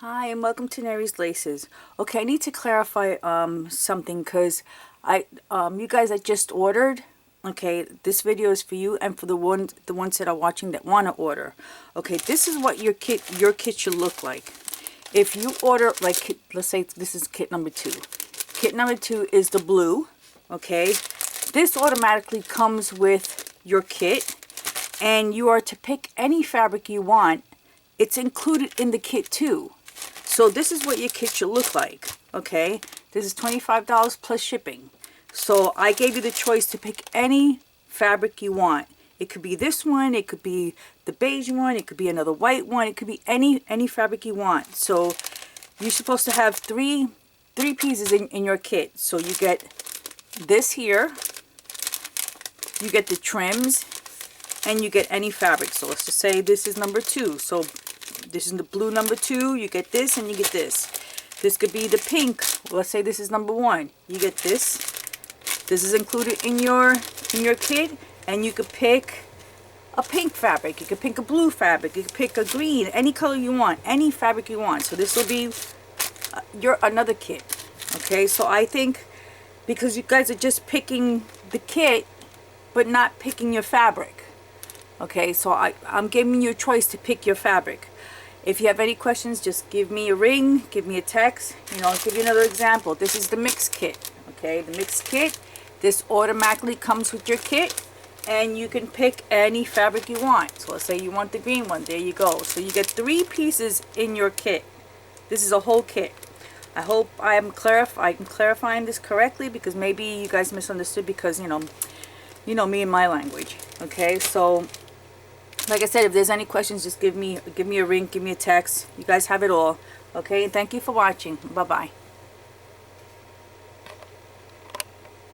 Hi and welcome to Neri's Laces. Okay, I need to clarify something because you guys that just ordered, okay, this video is for you and for the ones that are watching that want to order. Okay, this is what your kit should look like. If you order, like, let's say this is kit number 2. Kit number 2 is the blue, okay? This automatically comes with your kit and you are to pick any fabric you want. It's included in the kit too. So this is what your kit should look like, okay? This is $25 plus shipping. So I gave you the choice to pick any fabric you want. It could be this one, it could be the beige one, it could be another white one, it could be any fabric you want. So you're supposed to have three pieces in your kit. So you get this here, you get the trims, and you get any fabric. So let's just say this is number 2. So this is the blue number 2, you get this and you get this. This could be the pink. Let's say this is number 1. You get this. This is included in your kit, and you could pick a pink fabric. You could pick a blue fabric. You could pick a green, any color you want, any fabric you want. So this will be your another kit. Okay, so I think because you guys are just picking the kit but not picking your fabric. Okay, so I'm giving you a choice to pick your fabric. If you have any questions, just give me a ring, give me a text. I'll give you another example. This is the mix kit. Okay, the mix kit. This automatically comes with your kit, and you can pick any fabric you want. So let's say you want the green one. There you go. So you get 3 pieces in your kit. This is a whole kit. I hope I'm clarifying this correctly, because maybe you guys misunderstood because you know me and my language. Okay, so like I said, if there's any questions, just give me a ring, give me a text. You guys have it all. Okay, and thank you for watching. Bye-bye.